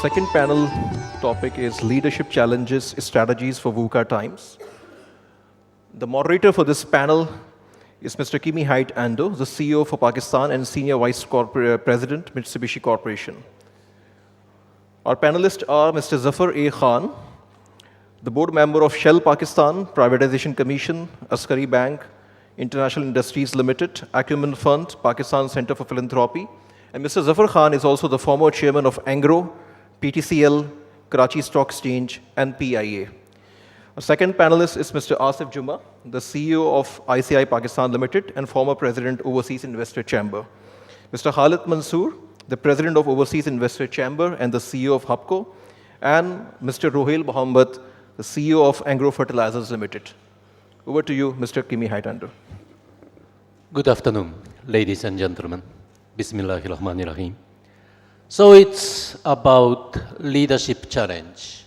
second panel topic is Leadership Challenges, Strategies for VUCA Times. The moderator for this panel is Mr. Kimihide Ando, the CEO for Pakistan and Senior Vice President, Mitsubishi Corporation. Our panelists are Mr. Zaffar A. Khan, the board member of Shell Pakistan, Privatisation Commission, Askari Bank, International Industries Limited, Acumen Fund, Pakistan Center for Philanthropy, and Mr. Zaffar Khan is also the former chairman of Engro, PTCL, Karachi Stock Exchange, and PIA. Our second panelist is Mr. Asif Jooma, the CEO of OICCI Pakistan Limited and former president, Overseas Investor Chamber. Mr. Khalid Mansoor, the president of Overseas Investor Chamber and the CEO of HUBCO, and Mr. Ruhail Mohammed, the CEO of Engro Fertilizers Limited. Over to you, Mr. Kimihide Ando. Good afternoon, ladies and gentlemen. Bismillahirrahmanirrahim. So it's about leadership challenge.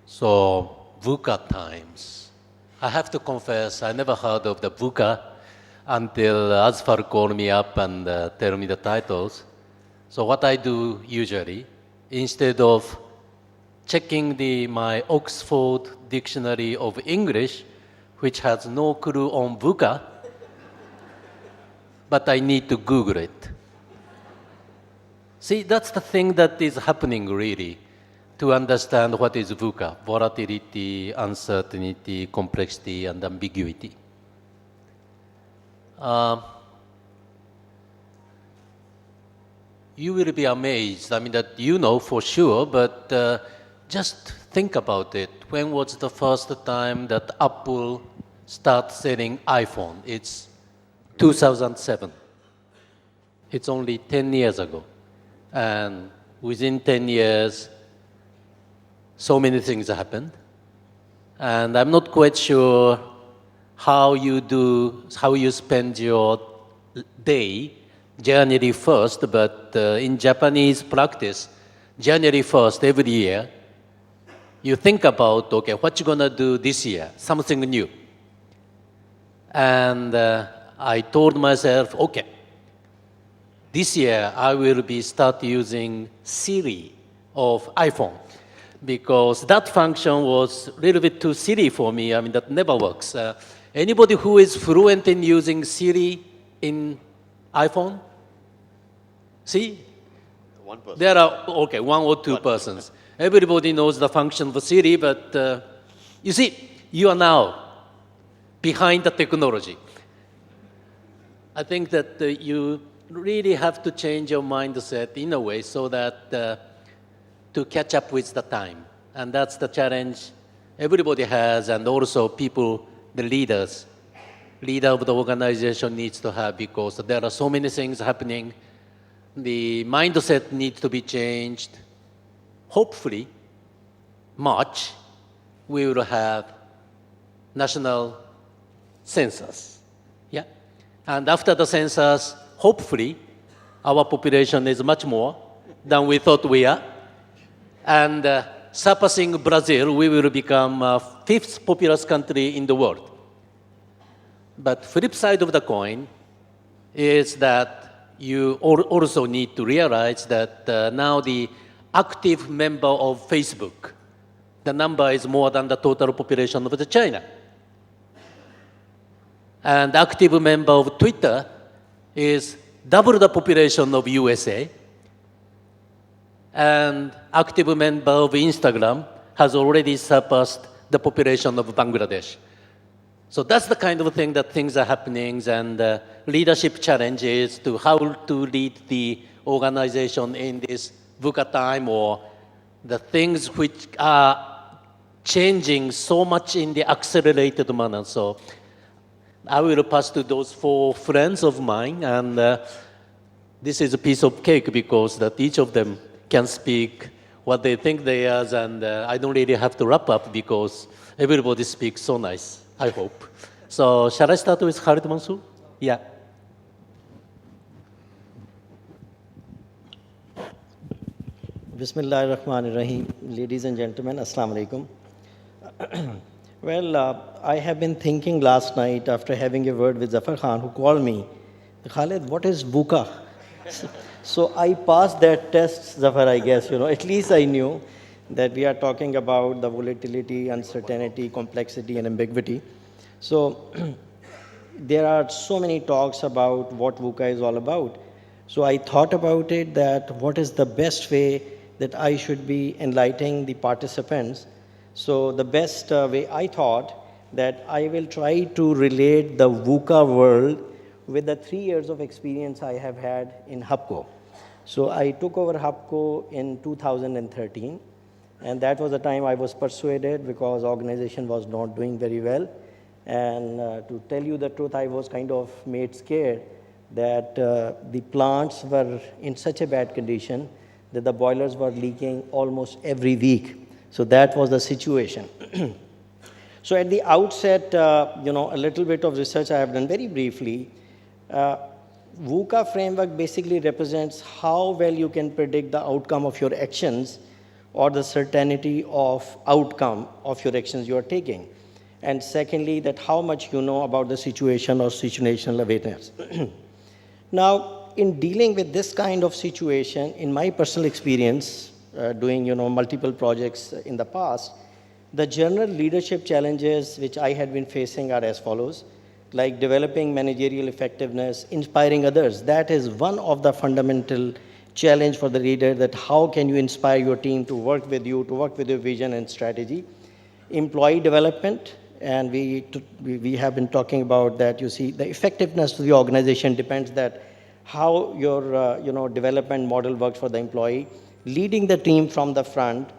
So VUCA times. I have to confess, I never heard of the VUCA until Zaffar called me up and tell me the titles. So what I do usually, instead of checking my Oxford Dictionary of English, which has no clue on VUCA, but I need to Google it. See, that's the thing that is happening really, to understand what is VUCA: volatility, uncertainty, complexity, and ambiguity. You will be amazed, I mean, that you know for sure, but just think about it. When was the first time that Apple started selling iPhone? It's 2007. It's only 10 years ago. And within 10 years, so many things happened. And I'm not quite sure how you spend your day January 1st, but in Japanese practice, January 1st every year, you think about, okay, what you gonna do this year? Something new. And I told myself, okay, this year I will start using Siri of iPhone, because that function was a little bit too silly for me. I mean, that never works. Anybody who is fluent in using Siri in iPhone? See? One person. There are, okay, one or two persons. Everybody knows the function of Siri, but you see, you are now behind the technology. I think that you really have to change your mindset in a way so that to catch up with the time. And that's the challenge everybody has, and also people, the leader of the organization needs to have, because there are so many things happening. The mindset needs to be changed. Hopefully, March, we will have national census. Yeah? And after the census, hopefully, our population is much more than we thought we are. And surpassing Brazil, we will become fifth populous country in the world. But flip side of the coin is that you also need to realize that now the active member of Facebook, the number is more than the total population of China. And active member of Twitter is double the population of USA. And active member of Instagram has already surpassed the population of Bangladesh. So that's the kind of thing that things are happening, and leadership challenge is to how to lead the organization in this VUCA time, or the things which are changing so much in the accelerated manner. So I will pass to those four friends of mine, and this is a piece of cake because that each of them can speak what they think they are, and I don't really have to wrap up because everybody speaks so nice, I hope. So shall I start with Khalid Mansoor? Yeah. Bismillahirrahmanirrahim. Ladies and gentlemen, Assalamu alaikum. Well, I have been thinking last night after having a word with Zaffar Khan, who called me, Khalid, what is VUCA? So I passed that test, Zaffar, I guess, at least I knew that we are talking about the volatility, uncertainty, complexity, and ambiguity. So there are so many talks about what VUCA is all about. So I thought about it that what is the best way that I should be enlightening the participants. So the best way I thought that I will try to relate the VUCA world with the 3 years of experience I have had in HUBCO. So I took over HUBCO in 2013, and that was the time I was persuaded because organization was not doing very well. And to tell you the truth, I was kind of made scared that the plants were in such a bad condition that the boilers were leaking almost every week. So that was the situation. So at the outset, a little bit of research I have done very briefly. VUCA framework basically represents how well you can predict the outcome of your actions or the certainty of outcome of your actions you are taking. And secondly, that how much you know about the situation or situational awareness. Now, in dealing with this kind of situation, in my personal experience, doing multiple projects in the past, the general leadership challenges which I had been facing are as follows, like developing managerial effectiveness, inspiring others. That is one of the fundamental challenge for the leader, that how can you inspire your team to work with you, to work with your vision and strategy. Employee development, and we have been talking about that. You see, the effectiveness of the organization depends that how your development model works for the employee, leading the team from the front,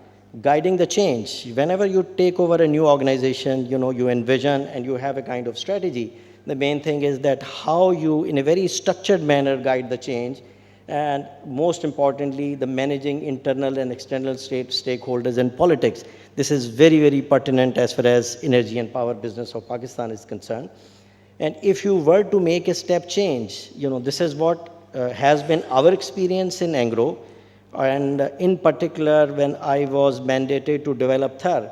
guiding the change. Whenever you take over a new organization, you envision and you have a kind of strategy. The main thing is that how you, in a very structured manner, guide the change. And most importantly, the managing internal and external stakeholders and politics. This is very, very pertinent as far as energy and power business of Pakistan is concerned. And if you were to make a step change, this is what has been our experience in Engro. And in particular, when I was mandated to develop THER,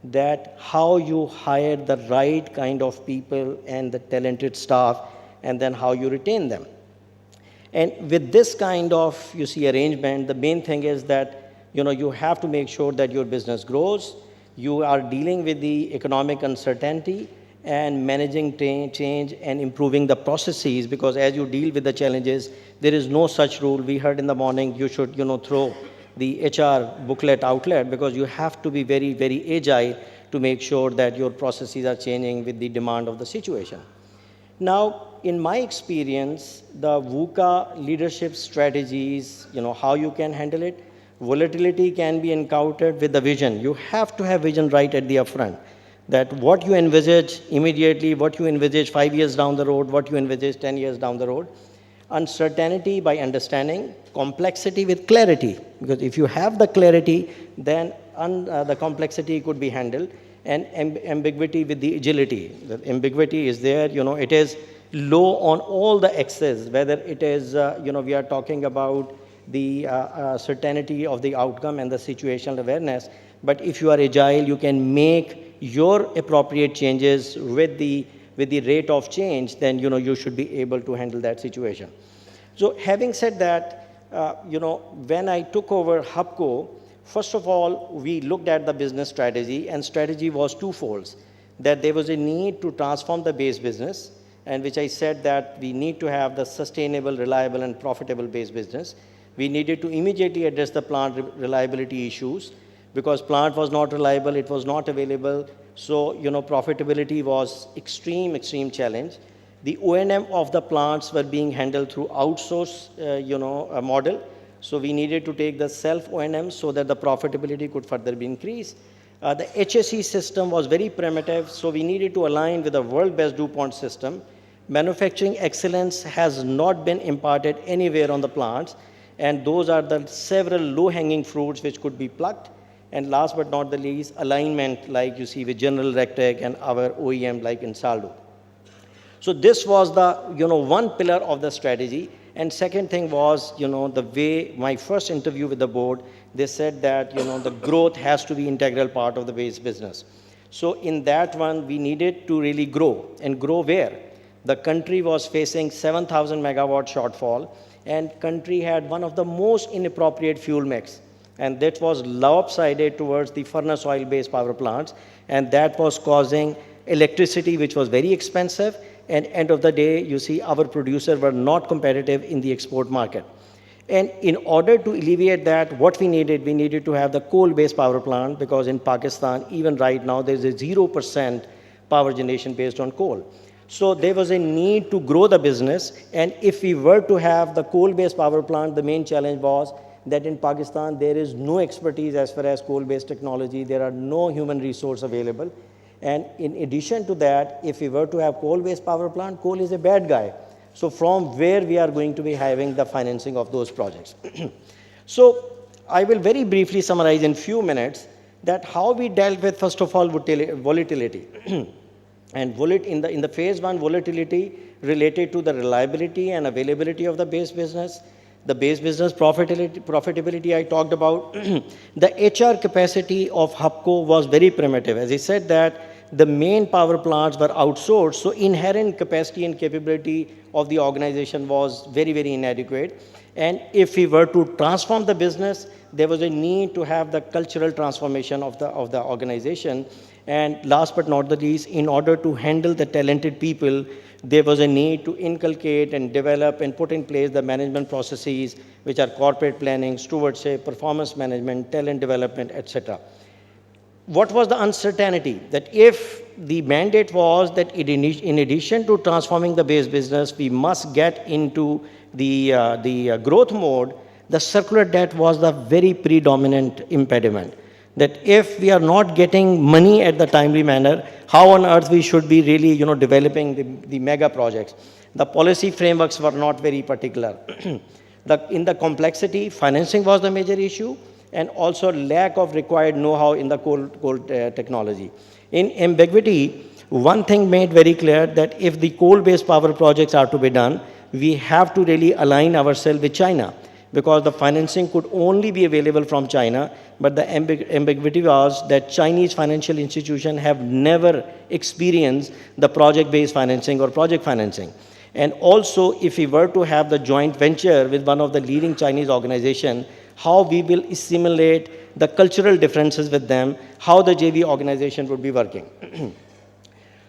that how you hire the right kind of people and the talented staff, and then how you retain them. And with this kind of, arrangement, the main thing is that, you have to make sure that your business grows, you are dealing with the economic uncertainty and managing change and improving the processes, because as you deal with the challenges, there is no such rule. We heard in the morning you should, throw the HR booklet outlet, because you have to be very, very agile to make sure that your processes are changing with the demand of the situation. Now, in my experience, the VUCA leadership strategies, how you can handle it, volatility can be encountered with the vision. You have to have vision right at the upfront, that what you envisage immediately, what you envisage 5 years down the road, what you envisage 10 years down the road. Uncertainty by understanding, complexity with clarity, because if you have the clarity, then the complexity could be handled, and ambiguity with the agility. The ambiguity is there, it is low on all the axes, whether it is, we are talking about the certainty of the outcome and the situational awareness. But if you are agile, you can make your appropriate changes with the rate of change, then you should be able to handle that situation. So having said that, when I took over HUBCO, first of all, we looked at the business strategy, and strategy was twofold. That there was a need to transform the base business, and which I said that we need to have the sustainable, reliable, and profitable base business. We needed to immediately address the plant reliability issues, because plant was not reliable, it was not available. So, profitability was extreme challenge. The O&M of the plants were being handled through outsource, a model. So we needed to take the self O&M so that the profitability could further be increased. The HSE system was very primitive, so we needed to align with the world-best DuPont system. Manufacturing excellence has not been imparted anywhere on the plants, and those are the several low-hanging fruits which could be plucked. And last but not the least, alignment, like you see with General Electric and our OEM like Insaldo. So this was the, one pillar of the strategy. And second thing was, the way my first interview with the board, they said that, the growth has to be integral part of the base business. So in that one, we needed to really grow. And grow where? The country was facing 7,000 megawatt shortfall, and country had one of the most inappropriate fuel mix. And that was lopsided towards the furnace oil-based power plants, and that was causing electricity, which was very expensive, and end of the day, you see, our producers were not competitive in the export market. And in order to alleviate that, what we needed to have the coal-based power plant, because in Pakistan, even right now, there's a 0% power generation based on coal. So there was a need to grow the business, and if we were to have the coal-based power plant, the main challenge was that in Pakistan, there is no expertise as far as coal-based technology. There are no human resource available. And in addition to that, if we were to have coal-based power plant, coal is a bad guy. So from where we are going to be having the financing of those projects. So I will very briefly summarize in few minutes that how we dealt with, first of all, volatility. And in the phase one, volatility related to the reliability and availability of the base business. The base business profitability I talked about. The HR capacity of HUBCO was very primitive. As I said that the main power plants were outsourced, so inherent capacity and capability of the organization was very, very inadequate. And if we were to transform the business, there was a need to have the cultural transformation of the organization. And last but not the least, in order to handle the talented people, there was a need to inculcate and develop and put in place the management processes, which are corporate planning, stewardship, performance management, talent development, etc. What was the uncertainty? That if the mandate was that in addition to transforming the base business, we must get into the growth mode, the circular debt was the very predominant impediment. That if we are not getting money at the timely manner, how on earth we should be really, developing the mega projects. The policy frameworks were not very particular. In the complexity, financing was the major issue, and also lack of required know-how in the coal technology. In ambiguity, one thing made very clear that if the coal-based power projects are to be done, we have to really align ourselves with China, because the financing could only be available from China, but the ambiguity was that Chinese financial institutions have never experienced the project-based financing or project financing. And also, if we were to have the joint venture with one of the leading Chinese organizations, how we will assimilate the cultural differences with them, how the JV organization would be working.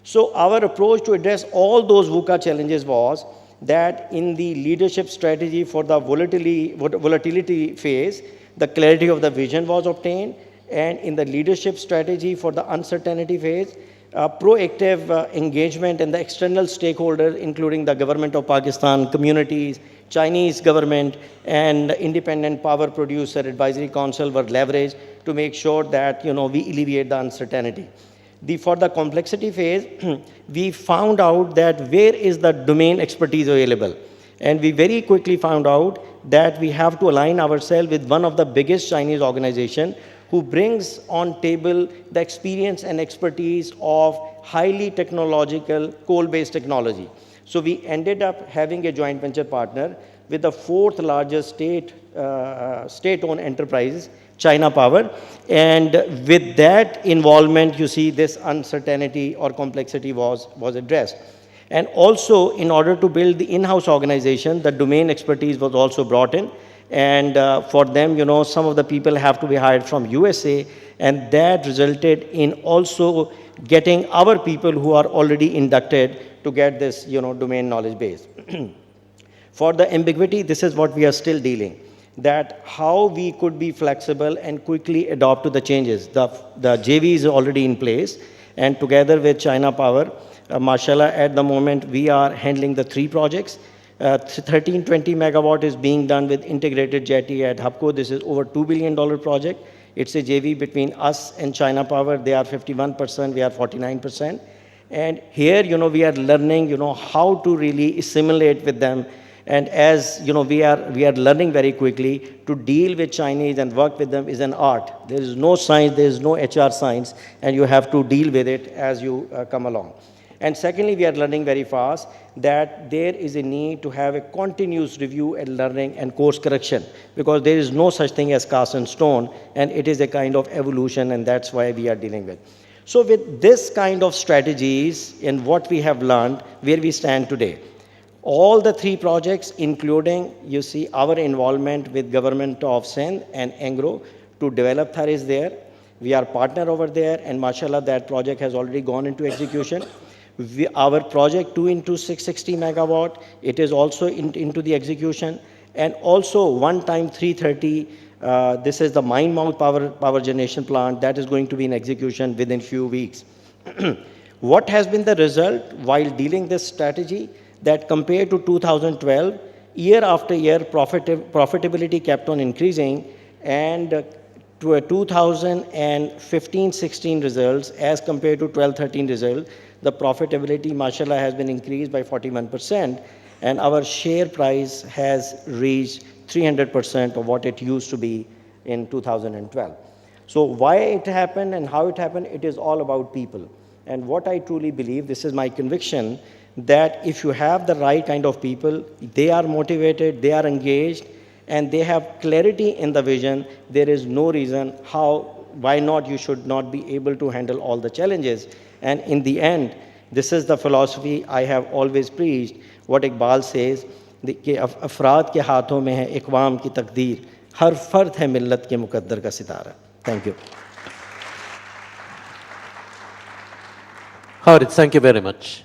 So our approach to address all those VUCA challenges was that in the leadership strategy for the volatility phase, the clarity of the vision was obtained, and in the leadership strategy for the uncertainty phase, proactive engagement and the external stakeholders, including the government of Pakistan, communities, Chinese government, and independent power producer advisory council were leveraged to make sure that, we alleviate the uncertainty. For the complexity phase, we found out that where is the domain expertise available. And we very quickly found out that we have to align ourselves with one of the biggest Chinese organizations who brings on table the experience and expertise of highly technological coal-based technology. So we ended up having a joint venture partner with the fourth largest state-owned enterprise, China Power. And with that involvement, you see this uncertainty or complexity was addressed. And also, in order to build the in-house organization, the domain expertise was also brought in. And for them, some of the people have to be hired from USA, and that resulted in also getting our people who are already inducted to get this, domain knowledge base. For the ambiguity, this is what we are still dealing, that how we could be flexible and quickly adopt to the changes. The JV is already in place, and together with China Power, mashallah, at the moment, we are handling the 3 projects. 1320 megawatt is being done with integrated jetty at HUBCO. This is over $2 billion project. It's a JV between us and China Power. They are 51%, we are 49%. And here, we are learning, how to really assimilate with them. And as, we are learning very quickly to deal with Chinese and work with them is an art. There is no science, there is no HR science, and you have to deal with it as you come along. And secondly, we are learning very fast that there is a need to have a continuous review and learning and course correction, because there is no such thing as cast in stone, and it is a kind of evolution, and that's why we are dealing with. So with this kind of strategies and what we have learned, where we stand today, All the 3 projects, including, you see, our involvement with Government of Sindh and Engro to develop Thar is there. We are partner over there, and mashallah, that project has already gone into execution. Our project 2 into 660 megawatt, it is also into the execution. And also one time 330, this is the mine mount power generation plant that is going to be in execution within few weeks. What has been the result while dealing this strategy? That compared to 2012, year after year, profitability kept on increasing, and to a 2015-16 results as compared to 12-13 results, the profitability, mashallah, has been increased by 41%, and our share price has reached 300% of what it used to be in 2012. So why it happened and how it happened, it is all about people. And what I truly believe, this is my conviction, that if you have the right kind of people, they are motivated, they are engaged, and they have clarity in the vision, there is no reason why not you should not be able to handle all the challenges. And in the end, this is the philosophy I have always preached, what Iqbal says, कि अफराद के हाथों में है इक़वाम की तकदीर, हर फर्द है मिल्लत के मुकद्दर का सितारा. Thank you. Khalid, thank you very much.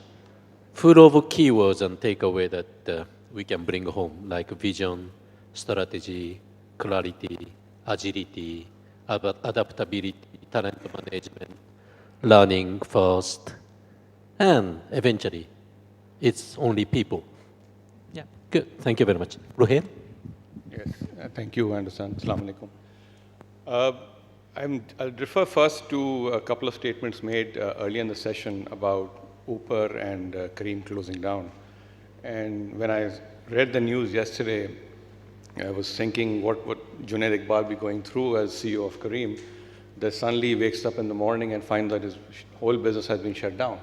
Full of keywords and takeaway that we can bring home, like vision, strategy, clarity, agility, adaptability, talent management, learning first, and eventually, it's only people. Yeah, good. Thank you very much. Ruhail? Yes, thank you, Anderson. Assalamu alaikum. I'll refer first to a couple of statements made earlier in the session about Uber and Kareem closing down. And when I read the news yesterday, I was thinking what would Junaid Iqbal be going through as CEO of Kareem, that suddenly wakes up in the morning and finds that his whole business has been shut down.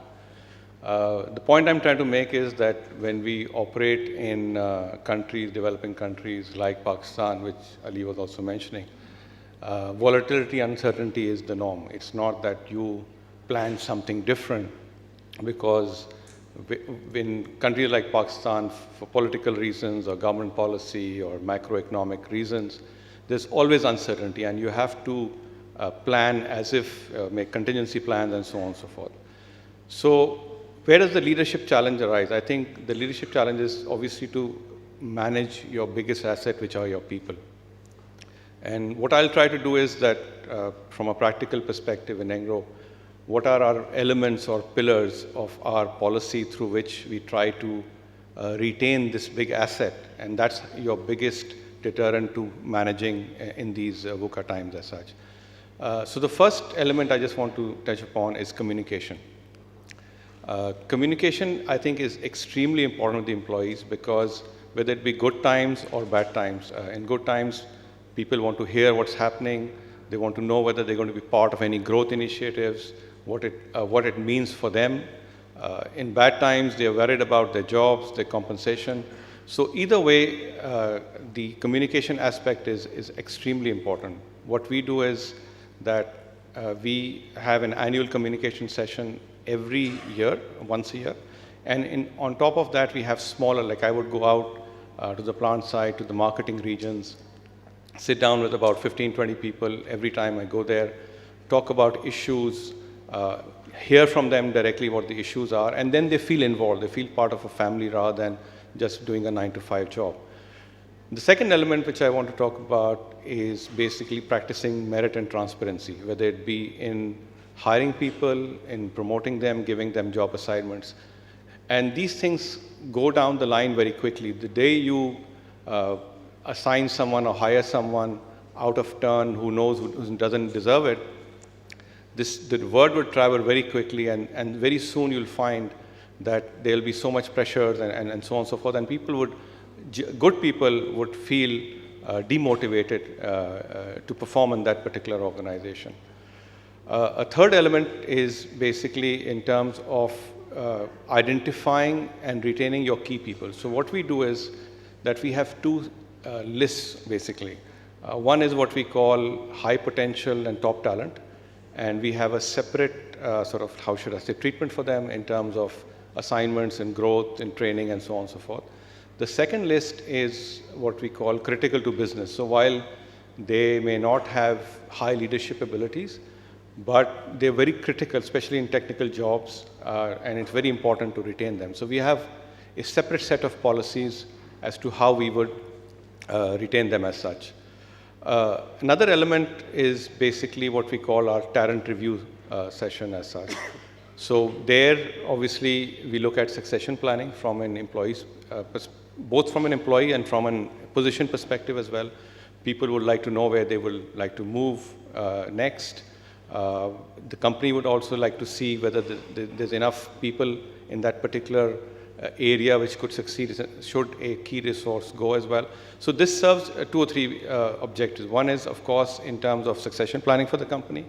The point I'm trying to make is that when we operate in countries, developing countries like Pakistan, which Ali was also mentioning, volatility, uncertainty is the norm. It's not that you plan something different, because in countries like Pakistan, for political reasons or government policy or macroeconomic reasons, there's always uncertainty, and you have to plan as if, make contingency plans and so on and so forth. So where does the leadership challenge arise? I think the leadership challenge is obviously to manage your biggest asset, which are your people. And what I'll try to do is that from a practical perspective in Engro, what are our elements or pillars of our policy through which we try to retain this big asset? And that's your biggest deterrent to managing in these VUCA times as such. So the first element I just want to touch upon is communication. Communication, I think, is extremely important with the employees, because whether it be good times or bad times, in good times, people want to hear what's happening. They want to know whether they're going to be part of any growth initiatives, what it means for them. In bad times, they're worried about their jobs, their compensation. So either way, the communication aspect is extremely important. What we do is that we have an annual communication session every year, once a year. And on top of that, we have smaller, like I would go out to the plant site, to the marketing regions, sit down with about 15, 20 people every time I go there, talk about issues, hear from them directly what the issues are, and then they feel involved. They feel part of a family rather than just doing a 9-to-5 job. The second element which I want to talk about is basically practicing merit and transparency, whether it be in hiring people, in promoting them, giving them job assignments. And these things go down the line very quickly. The day you assign someone or hire someone out of turn who knows who doesn't deserve it, the word will travel very quickly, and very soon you'll find that there'll be so much pressure and so on and so forth, and good people would feel demotivated to perform in that particular organization. A third element is basically in terms of identifying and retaining your key people. So what we do is that we have two lists, basically. One is what we call high potential and top talent, and we have a separate sort of, how should I say, treatment for them in terms of assignments and growth and training and so on and so forth. The second list is what we call critical to business. So while they may not have high leadership abilities, but they're very critical, especially in technical jobs, and it's very important to retain them. So we have a separate set of policies as to how we would retain them as such. Another element is basically what we call our talent review session as such. So there, obviously, we look at succession planning from an employee's, both from an employee and from a position perspective as well. People would like to know where they would like to move next. The company would also like to see whether there's enough people in that particular area which could succeed. Should a key resource go as well? So this serves 2 or 3 objectives. One is, of course, in terms of succession planning for the company,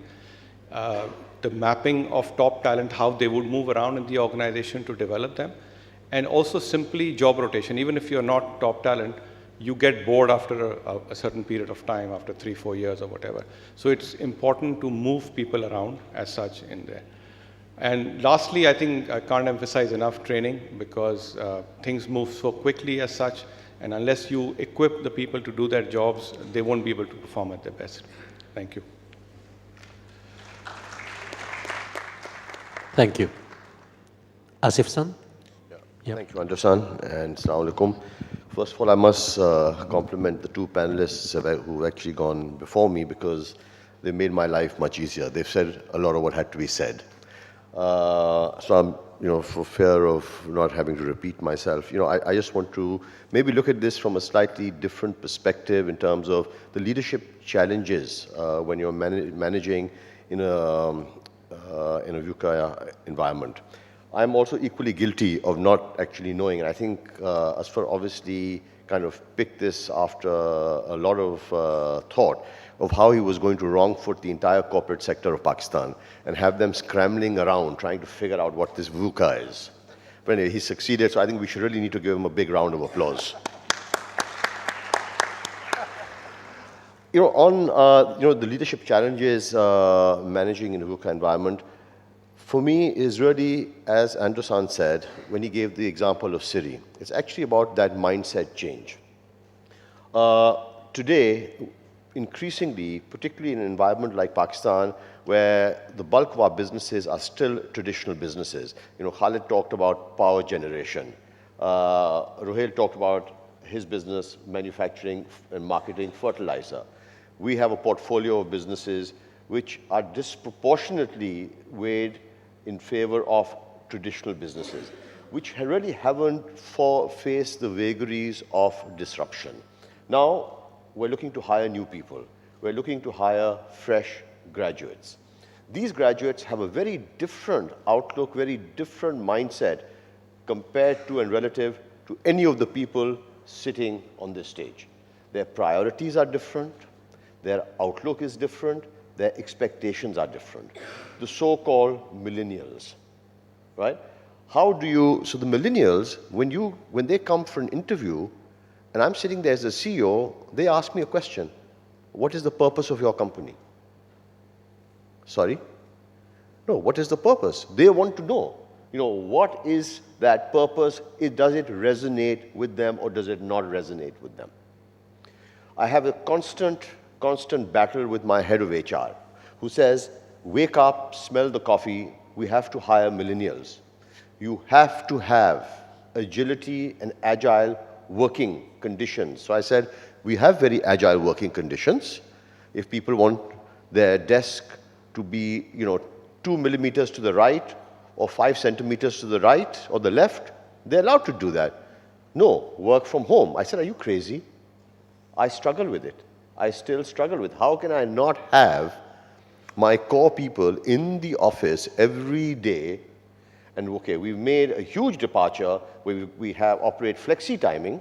the mapping of top talent, how they would move around in the organization to develop them, and also simply job rotation. Even if you're not top talent, you get bored after a certain period of time, after 3, 4 years or whatever. So it's important to move people around as such in there. And lastly, I think I can't emphasize enough training, because things move so quickly as such, and unless you equip the people to do their jobs, they won't be able to perform at their best. Thank you. Thank you. Asif san? Yeah. Thank you, Ando-san, and Assalamu alaikum. First of all, I must compliment the 2 panelists who've actually gone before me, because they made my life much easier. They've said a lot of what had to be said. So I'm, for fear of not having to repeat myself, I just want to maybe look at this from a slightly different perspective in terms of the leadership challenges when you're managing in a VUCA environment. I'm also equally guilty of not actually knowing, and I think Asfar obviously kind of picked this after a lot of thought of how he was going to wrong foot the entire corporate sector of Pakistan and have them scrambling around trying to figure out what this VUCA is. But anyway, he succeeded, so I think we should really need to give him a big round of applause. On the leadership challenges managing in a VUCA environment, for me is really, as Ando-san said, when he gave the example of Siri, it's actually about that mindset change. Today, increasingly, particularly in an environment like Pakistan, where the bulk of our businesses are still traditional businesses. Khalid talked about power generation. Ruhail talked about his business, manufacturing and marketing fertilizer. We have a portfolio of businesses which are disproportionately weighed in favor of traditional businesses, which really haven't faced the vagaries of disruption. Now, we're looking to hire new people. We're looking to hire fresh graduates. These graduates have a very different outlook, very different mindset compared to and relative to any of the people sitting on this stage. Their priorities are different, their outlook is different, their expectations are different. The so-called millennials, right? So the millennials, when they come for an interview, and I'm sitting there as a CEO, they ask me a question. What is the purpose of your company? Sorry? No, what is the purpose? They want to know. What is that purpose? Does it resonate with them or does it not resonate with them? I have a constant battle with my head of HR, who says, wake up, smell the coffee, we have to hire millennials. You have to have agility and agile working conditions. So I said, we have very agile working conditions. If people want their desk to be, 2 millimeters to the right or 5 centimeters to the right or the left, they're allowed to do that. No, work from home. I said, are you crazy? I struggle with it. I still struggle with how can I not have my core people in the office every day. And okay, we've made a huge departure where we operate flexi timing.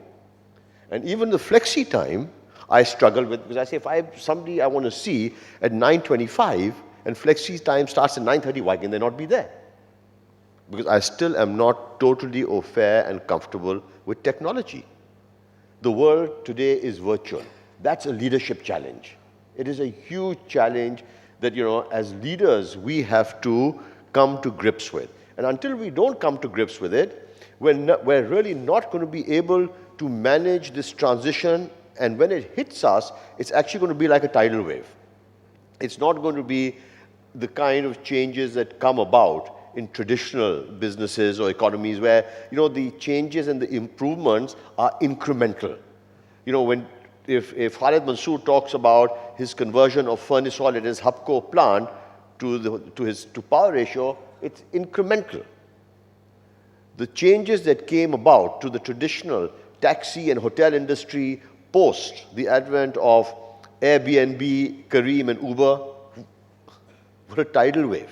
And even the flexi time, I struggle with, because I say, if I have somebody I want to see at 9:25 and flexi time starts at 9:30, why can they not be there? Because I still am not totally au fait and comfortable with technology. The world today is virtual. That's a leadership challenge. It is a huge challenge that, as leaders, we have to come to grips with. And until we don't come to grips with it, we're really not going to be able to manage this transition. And when it hits us, it's actually going to be like a tidal wave. It's not going to be the kind of changes that come about in traditional businesses or economies where, the changes and the improvements are incremental. If Khalid Mansoor talks about his conversion of furnace oil at his HUBCO plant to power ratio, it's incremental. The changes that came about to the traditional taxi and hotel industry post the advent of Airbnb, Careem, and Uber were a tidal wave.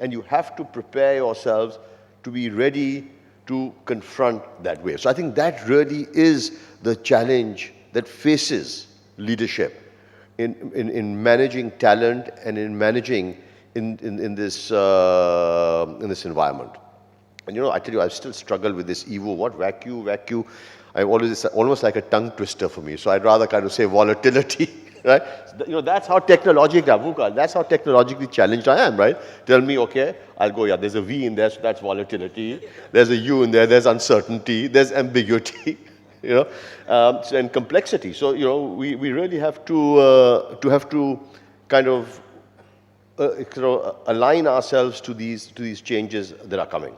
And you have to prepare yourselves to be ready to confront that wave. So I think that really is the challenge that faces leadership in managing talent and in managing in this environment. And I tell you, I still struggle with this EVO. What vacuum? It's almost like a tongue twister for me. So I'd rather kind of say volatility, right? That's how VUCA, that's how technologically challenged I am, right? Tell me, okay, I'll go, yeah, there's a V in there, so that's volatility. There's a U in there, there's uncertainty, there's ambiguity, and complexity. So, we really have to kind of align ourselves to these changes that are coming.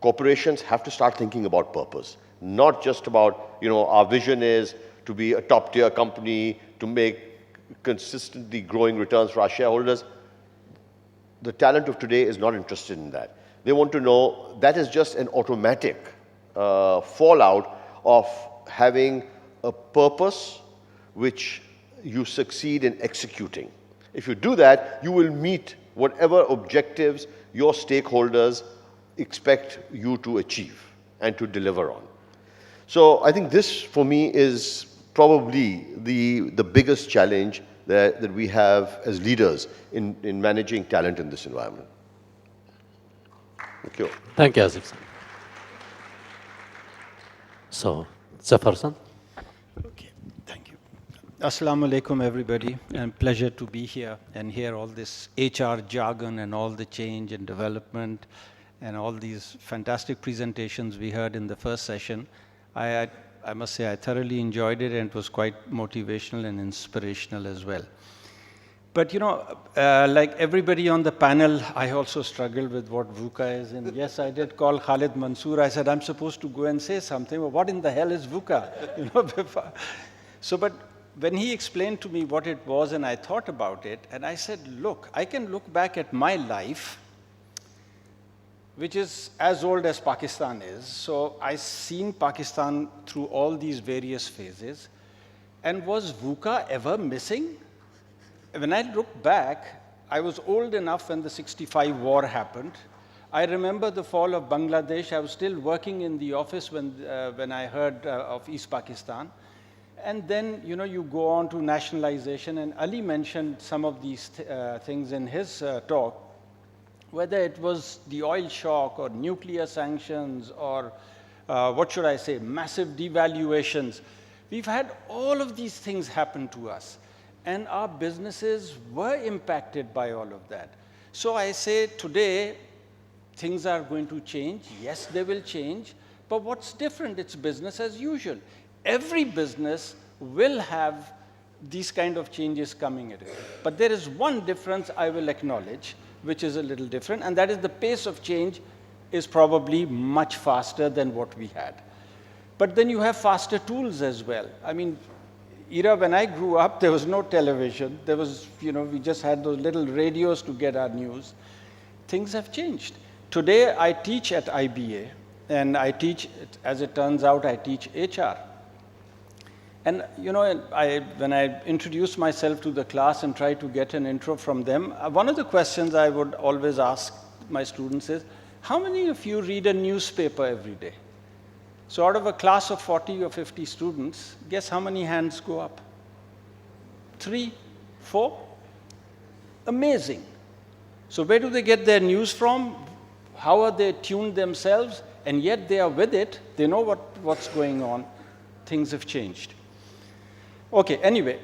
Corporations have to start thinking about purpose, not just about, our vision is to be a top-tier company, to make consistently growing returns for our shareholders. The talent of today is not interested in that. They want to know that is just an automatic fallout of having a purpose which you succeed in executing. If you do that, you will meet whatever objectives your stakeholders expect you to achieve and to deliver on. So I think this, for me, is probably the biggest challenge that we have as leaders in managing talent in this environment. Thank you. Thank you, Asif. So, Zaffar-san. Okay, thank you. Assalamu alaikum, everybody, and pleasure to be here and hear all this HR jargon and all the change and development and all these fantastic presentations we heard in the first session. I must say I thoroughly enjoyed it, and it was quite motivational and inspirational as well. But like everybody on the panel, I also struggled with what VUCA is. And yes, I did call Khalid Mansoor. I said, I'm supposed to go and say something, but what in the hell is VUCA? So, but when he explained to me what it was, and I thought about it, and I said, look, I can look back at my life, which is as old as Pakistan is. So I've seen Pakistan through all these various phases. And was VUCA ever missing? When I look back, I was old enough when the '65 war happened. I remember the fall of Bangladesh. I was still working in the office when I heard of East Pakistan. And then, you go on to nationalization. And Ali mentioned some of these things in his talk. Whether it was the oil shock or nuclear sanctions or, what should I say, massive devaluations. We've had all of these things happen to us. And our businesses were impacted by all of that. So I say today, things are going to change. Yes, they will change. But what's different? It's business as usual. Every business will have these kind of changes coming at it. But there is one difference I will acknowledge, which is a little different, and that is the pace of change is probably much faster than what we had. But then you have faster tools as well. I mean, era when I grew up, there was no television. There was, we just had those little radios to get our news. Things have changed. Today, I teach at IBA, and I teach, as it turns out, I teach HR. And when I introduce myself to the class and try to get an intro from them, one of the questions I would always ask my students is, how many of you read a newspaper every day? So out of a class of 40 or 50 students, guess how many hands go up? 3, 4? Amazing. So where do they get their news from? How are they tuned themselves? And yet they are with it. They know what's going on. Things have changed. Okay, anyway,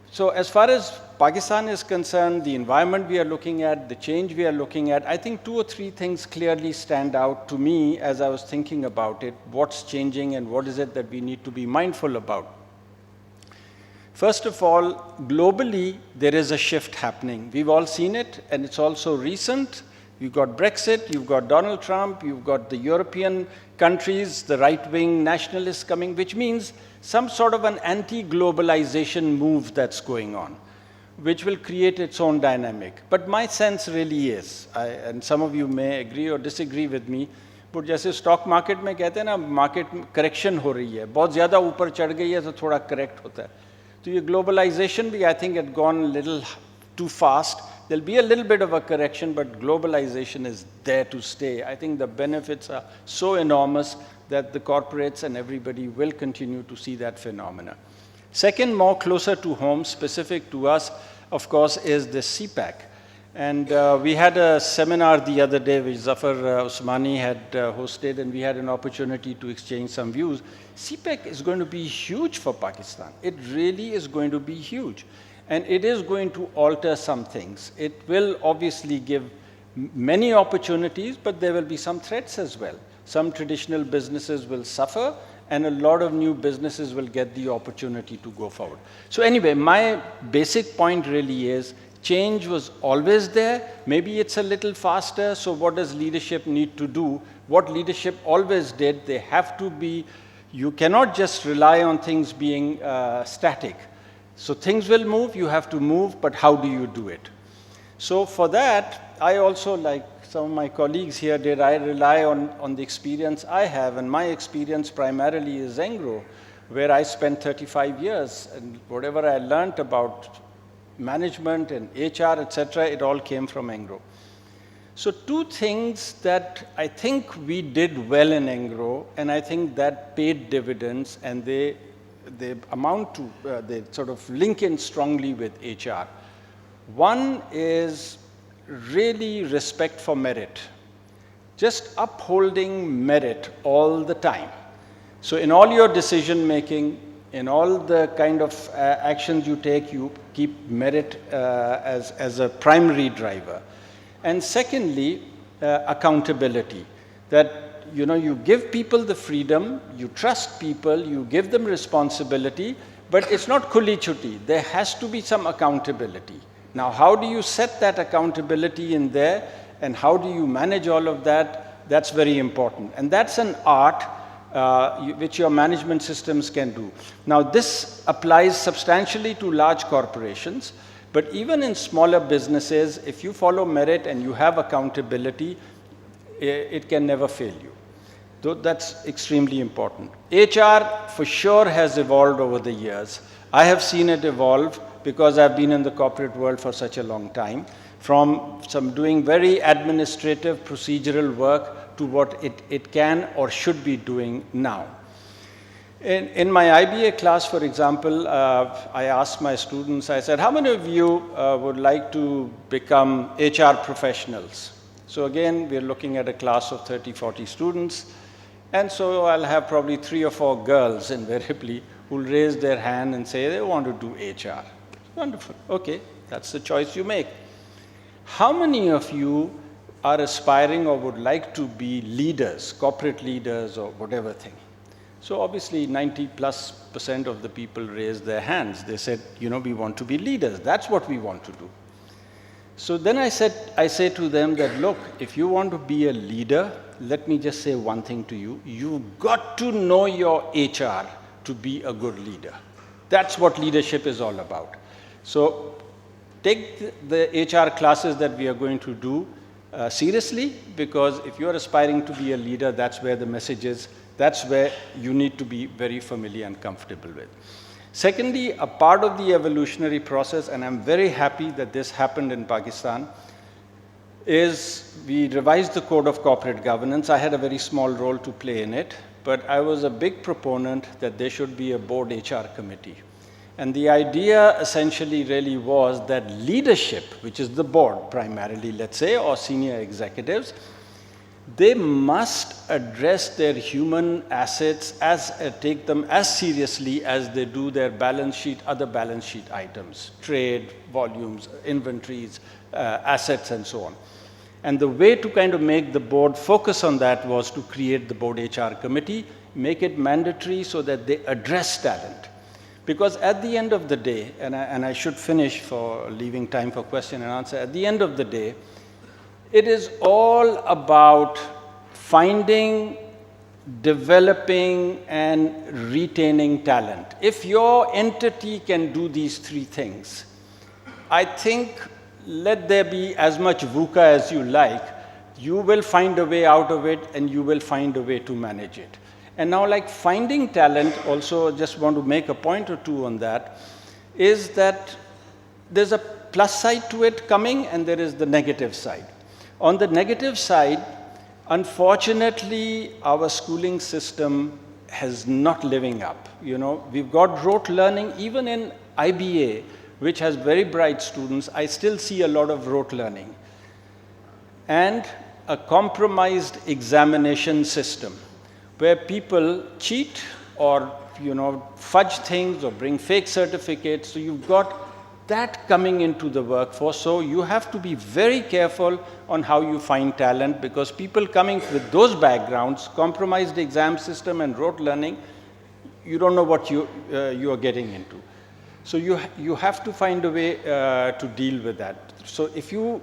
So as far as Pakistan is concerned, the environment we are looking at, the change we are looking at, I think 2 or 3 things clearly stand out to me as I was thinking about it, what's changing and what is it that we need to be mindful about. First of all, globally, there is a shift happening. We've all seen it, and it's also recent. You've got Brexit, you've got Donald Trump, you've got the European countries, the right-wing nationalists coming, which means some sort of an anti-globalization move that's going on, which will create its own dynamic. But my sense really is, and some of you may agree or disagree with me, but जैसे stock market में कहते हैं ना, market correction हो रही है, बहुत ज़्यादा ऊपर चढ़ गई है तो थोड़ा correct होता है. So your globalization भी, I think, had gone a little too fast. There'll be a little bit of a correction, but globalization is there to stay. I think the benefits are so enormous that the corporates and everybody will continue to see that phenomena. Second, more closer to home, specific to us, of course, is the CPAC. And we had a seminar the other day which Zaffar Usmani had hosted, and we had an opportunity to exchange some views. CPAC is going to be huge for Pakistan. It really is going to be huge. And it is going to alter some things. It will obviously give many opportunities, but there will be some threats as well. Some traditional businesses will suffer, and a lot of new businesses will get the opportunity to go forward. So anyway, my basic point really is change was always there. Maybe it's a little faster, so what does leadership need to do? What leadership always did, they have to be, you cannot just rely on things being static. So things will move, you have to move, but how do you do it? So for that, I also, like some of my colleagues here did, I rely on the experience I have, and my experience primarily is Engro, where I spent 35 years, and whatever I learned about management and HR, etc., it all came from Engro. So 2 things that I think we did well in Engro, and I think that paid dividends, and they amount to, they sort of link in strongly with HR. One is really respect for merit, just upholding merit all the time. So in all your decision making, in all the kind of actions you take, you keep merit as a primary driver. And secondly, accountability, that you give people the freedom, you trust people, you give them responsibility, but it's not kuli chuti. There has to be some accountability. Now, how do you set that accountability in there, and how do you manage all of that? That's very important. And that's an art which your management systems can do. Now, this applies substantially to large corporations, but even in smaller businesses, if you follow merit and you have accountability, it can never fail you. So that's extremely important. HR for sure has evolved over the years. I have seen it evolve because I've been in the corporate world for such a long time, from some doing very administrative procedural work to what it can or should be doing now. In my IBA class, for example, I asked my students, I said, how many of you would like to become HR professionals? So again, we're looking at a class of 30, 40 students. And so I'll have probably 3 or 4 girls invariably who'll raise their hand and say they want to do HR. Wonderful. Okay, that's the choice you make. How many of you are aspiring or would like to be leaders, corporate leaders or whatever thing? So obviously 90+% of the people raised their hands. They said, we want to be leaders. That's what we want to do. So then I say to them that, look, if you want to be a leader, let me just say one thing to you. You've got to know your HR to be a good leader. That's what leadership is all about. So take the HR classes that we are going to do seriously, because if you're aspiring to be a leader, that's where the message is. That's where you need to be very familiar and comfortable with. Secondly, a part of the evolutionary process, and I'm very happy that this happened in Pakistan, is we revised the Code of Corporate Governance. I had a very small role to play in it, but I was a big proponent that there should be a board HR committee. And the idea essentially really was that leadership, which is the board primarily, let's say, or senior executives, they must address their human assets take them as seriously as they do their balance sheet, other balance sheet items, trade, volumes, inventories, assets, and so on. And the way to kind of make the board focus on that was to create the board HR committee, make it mandatory so that they address talent. Because at the end of the day, and I should finish for leaving time for question and answer, at the end of the day, it is all about finding, developing, and retaining talent. If your entity can do these three things, I think let there be as much VUCA as you like, you will find a way out of it and you will find a way to manage it. And now, like finding talent, also just want to make a point or two on that, is that there's a plus side to it coming and there is the negative side. On the negative side, unfortunately, our schooling system has not living up. You know, we've got rote learning, even in IBA, which has very bright students, I still see a lot of rote learning. And a compromised examination system, where people cheat or, you know, fudge things or bring fake certificates. So you've got that coming into the workforce. So you have to be very careful on how you find talent, because people coming with those backgrounds, compromised exam system and rote learning, you don't know what you are getting into. So you have to find a way to deal with that. So if you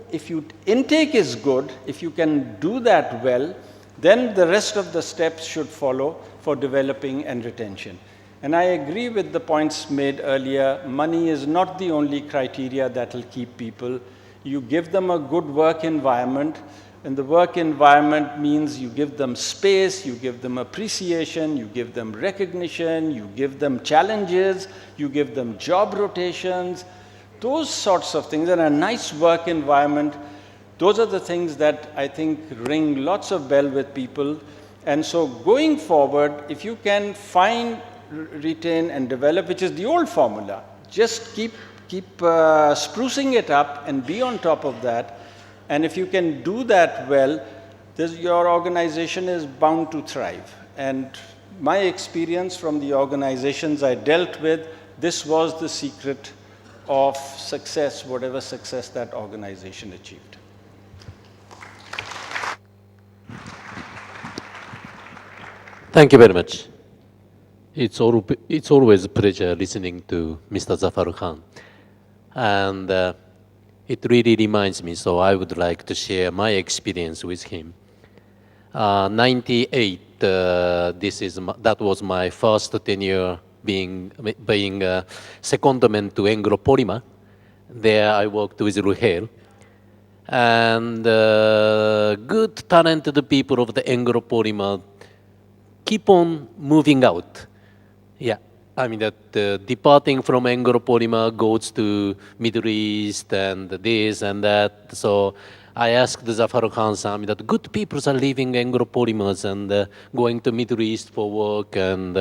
intake is good, if you can do that well, then the rest of the steps should follow for developing and retention. And I agree with the points made earlier. Money is not the only criteria that will keep people. You give them a good work environment, and the work environment means you give them space, you give them appreciation, you give them recognition, you give them challenges, you give them job rotations, those sorts of things, and a nice work environment. Those are the things that I think ring lots of bell with people. And so going forward, if you can find, retain, and develop, which is the old formula, just keep sprucing it up and be on top of that. And if you can do that well, your organization is bound to thrive. And my experience from the organizations I dealt with, this was the secret of success, whatever success that organization achieved. Thank you very much. It's always a pleasure listening to Mr. Zaffar Khan. And it really reminds me, so I would like to share my experience with him. 98, that was my first tenure being secondment to Engro Polymer. There I worked with Ruhail. And good talented people of the Engro Polymer keep on moving out. Yeah, I mean that departing from Engro Polymer goes to Middle East and this and that. So I asked Zaffar Khan, I mean that good people are leaving Engro Polymers and going to Middle East for work, and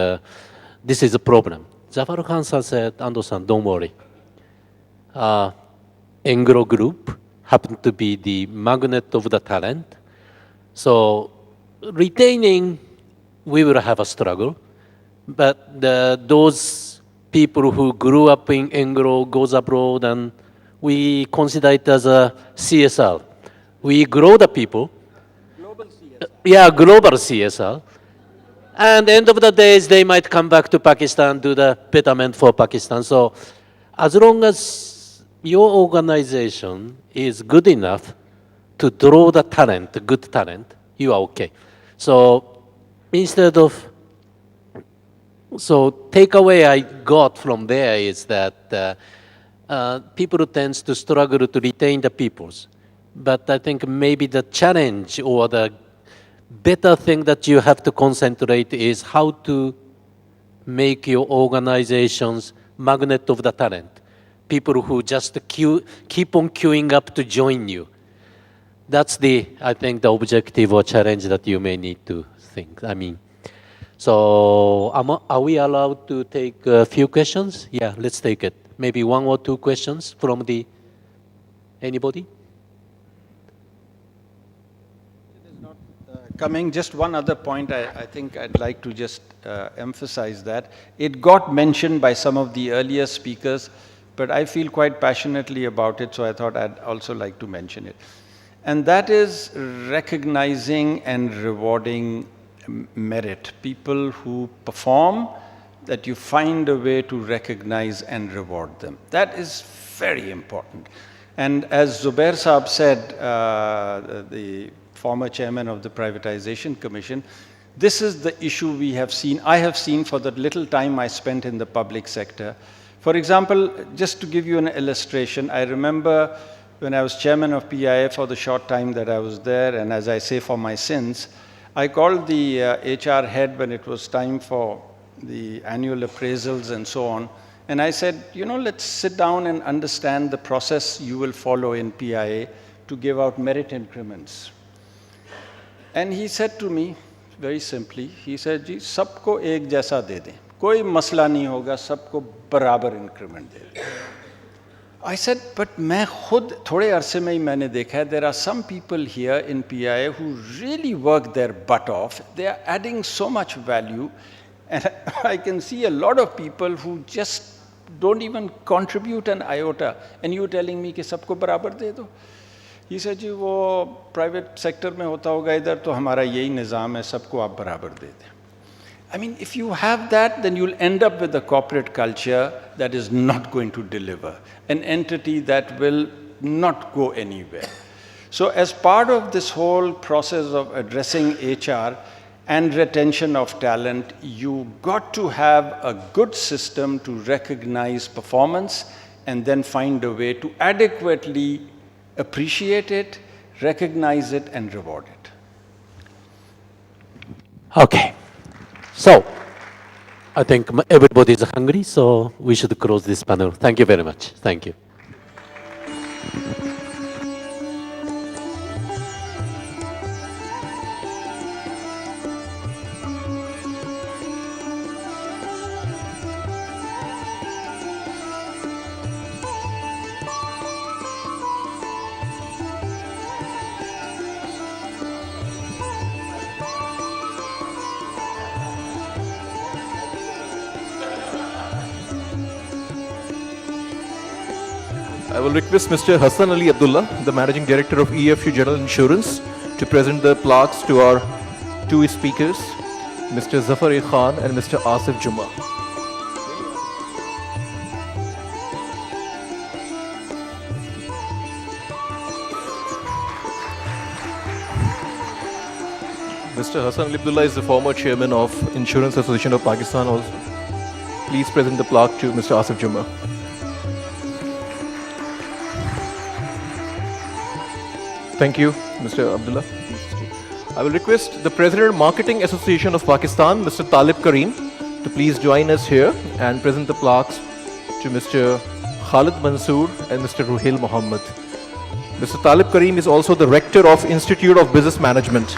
this is a problem. Zaffar Khan said, Ando-san, don't worry. Engro Group happened to be the magnet of the talent. So retaining, we will have a struggle, but those people who grew up in Engro goes abroad, and we consider it as a CSR. We grow the people. Global CSR. Yeah, global CSR. And end of the days, they might come back to Pakistan, do the betterment for Pakistan. So as long as your organization is good enough to draw the talent, good talent, you are okay. So instead of, so takeaway I got from there is that people tend to struggle to retain the peoples. But I think maybe the challenge or the better thing that you have to concentrate is how to make your organizations magnet of the talent. People who just keep on queuing up to join you. That's I think, the objective or challenge that you may need to think. I mean, so are we allowed to take a few questions? Yeah, let's take it. Maybe one or two questions from anybody? It is not coming. Just one other point I think I'd like to just emphasize that. It got mentioned by some of the earlier speakers, but I feel quite passionately about it, so I thought I'd also like to mention it. And that is recognizing and rewarding merit. People who perform, that you find a way to recognize and reward them. That is very important. And as Zubair Saab said, the former chairman of the Privatization Commission, this is the issue we have seen, I have seen for the little time I spent in the public sector. For example, just to give you an illustration, I remember when I was chairman of PIA for the short time that I was there, and as I say, for my sins, I called the HR head when it was time for the annual appraisals and so on, and I said, you know, let's sit down and understand the process you will follow in PIA to give out merit increments. And he said to me, very simply, he said, जी सबको एक जैसा दे दें, कोई मसला नहीं होगा, सबको बराबर increment दे दें. I said, but मैं खुद थोड़े अरसे में ही मैंने देखा है, there are some people here in PIA who really work their butt off. They are adding so much value, and I can see a lot of people who just don't even contribute an iota, and you telling me कि सबको बराबर दे दो. He said, जी वो private sector में होता होगा इधर, तो हमारा यही निज़ाम है, सबको आप बराबर दे दें. I mean, if you have that, then you'll end up with a corporate culture that is not going to deliver, an entity that will not go anywhere. So as part of this whole process of addressing HR and retention of talent, you got to have a good system to recognize performance and then find a way to adequately appreciate it, recognize it, and reward it. Okay. So, I think everybody is hungry, so we should close this panel. Thank you very much. Thank you. I will request Mr. Hassan Ali Abdullah, the Managing Director of EFU General Insurance, to present the plaques to our two speakers, Mr. Zaffar Khan and Mr. Asif Jooma. Mr. Hassan Ali Abdullah is the former chairman of Insurance Association of Pakistan also. Please present the plaque to Mr. Asif Jooma. Thank you, Mr. Abdullah. I will request the President Marketing Association of Pakistan, Mr. Talib Karim, to please join us here and present the plaques to Mr. Khalid Mansoor and Mr. Ruhail Mohammed. Mr. Talib Karim is also the Rector of Institute of Business Management.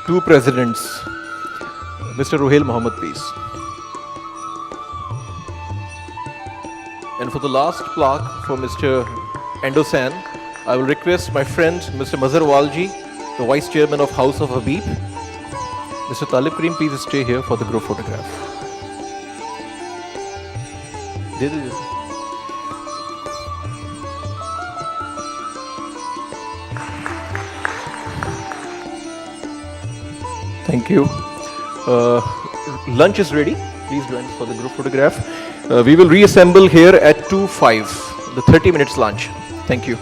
Two presidents. Mr. Ruhail Mohammed, please. And for the last plaque for Mr. Ando, I will request my friend Mr. Mazhar Walji, the Vice Chairman of House of Habib. Mr. Talib Karim, please stay here for the group photograph. Thank you. Lunch is ready. Please join us for the group photograph. We will reassemble here at 2:05, the 30 minutes lunch. Thank you.